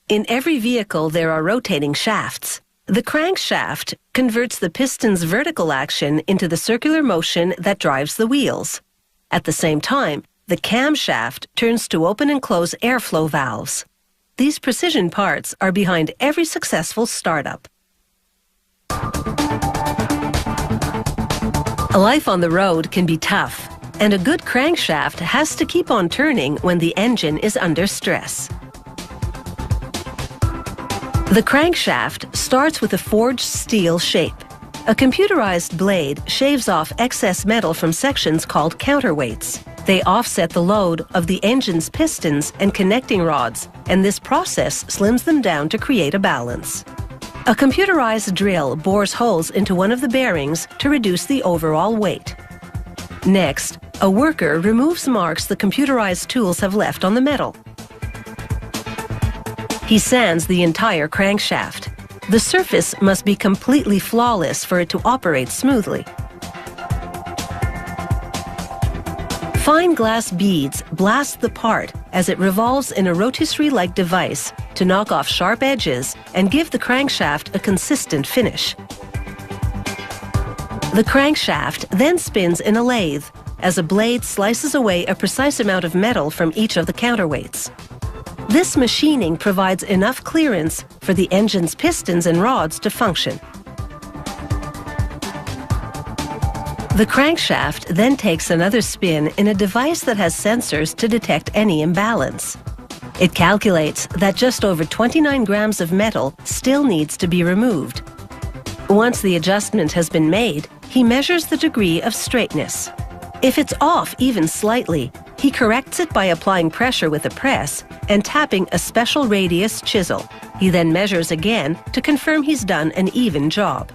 In every vehicle, there are rotating shafts. The crankshaft converts the piston's vertical action into the circular motion that drives the wheels. At the same time, the camshaft turns to open and close airflow valves. These precision parts are behind every successful startup. Life on the road can be tough, and a good crankshaft has to keep on turning when the engine is under stress. The crankshaft starts with a forged steel shape. A computerized blade shaves off excess metal from sections called counterweights. They offset the load of the engine's pistons and connecting rods, and this process slims them down to create a balance. A computerized drill bores holes into one of the bearings to reduce the overall weight. Next, a worker removes marks the computerized tools have left on the metal. He sands the entire crankshaft. The surface must be completely flawless for it to operate smoothly. Fine glass beads blast the part as it revolves in a rotisserie-like device to knock off sharp edges and give the crankshaft a consistent finish. The crankshaft then spins in a lathe as a blade slices away a precise amount of metal from each of the counterweights. This machining provides enough clearance for the engine's pistons and rods to function. The crankshaft then takes another spin in a device that has sensors to detect any imbalance. It calculates that just over 29 grams of metal still needs to be removed. Once the adjustment has been made, he measures the degree of straightness. If it's off even slightly, he corrects it by applying pressure with a press and tapping a special radius chisel. He then measures again to confirm he's done an even job.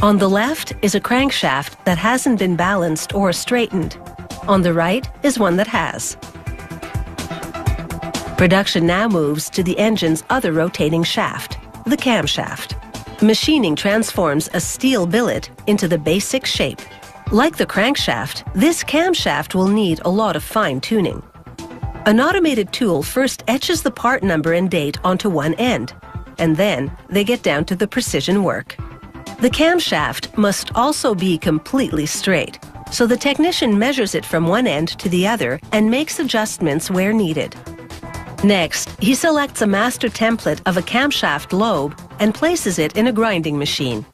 On the left is a crankshaft that hasn't been balanced or straightened. On the right is one that has. Production now moves to the engine's other rotating shaft, the camshaft. Machining transforms a steel billet into the basic shape. Like the crankshaft, this camshaft will need a lot of fine-tuning. An automated tool first etches the part number and date onto one end, and then they get down to the precision work. The camshaft must also be completely straight, so the technician measures it from one end to the other and makes adjustments where needed. Next, he selects a master template of a camshaft lobe and places it in a grinding machine.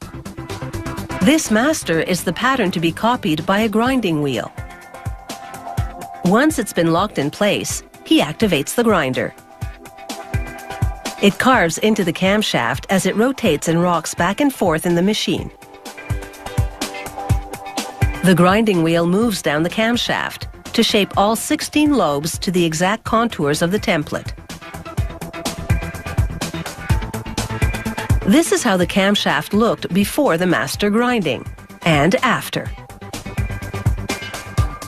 This master is the pattern to be copied by a grinding wheel. Once it's been locked in place, he activates the grinder. It carves into the camshaft as it rotates and rocks back and forth in the machine. The grinding wheel moves down the camshaft to shape all 16 lobes to the exact contours of the template. This is how the camshaft looked before the master grinding and after.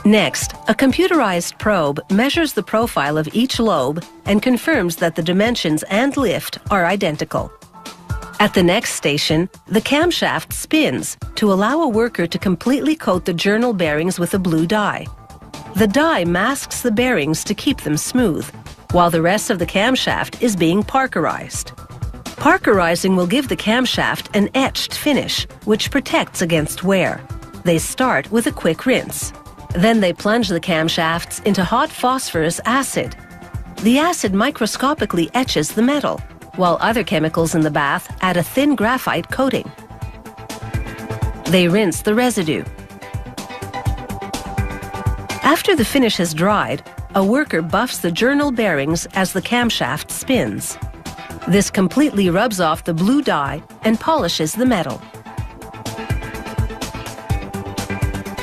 Next, a computerized probe measures the profile of each lobe and confirms that the dimensions and lift are identical. At the next station, the camshaft spins to allow a worker to completely coat the journal bearings with a blue dye. The dye masks the bearings to keep them smooth, while the rest of the camshaft is being parkerized. Parkerizing will give the camshaft an etched finish, which protects against wear. They start with a quick rinse. Then they plunge the camshafts into hot phosphorus acid. The acid microscopically etches the metal, while other chemicals in the bath add a thin graphite coating. They rinse the residue. After the finish has dried, a worker buffs the journal bearings as the camshaft spins. This completely rubs off the blue dye and polishes the metal.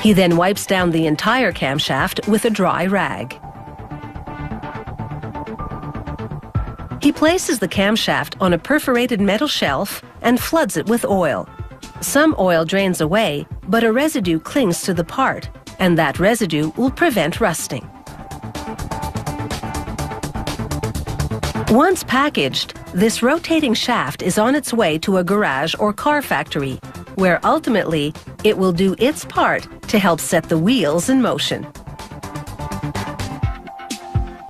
He then wipes down the entire camshaft with a dry rag. He places the camshaft on a perforated metal shelf and floods it with oil. Some oil drains away, but a residue clings to the part, and that residue will prevent rusting. Once packaged, this rotating shaft is on its way to a garage or car factory, where ultimately it will do its part to help set the wheels in motion.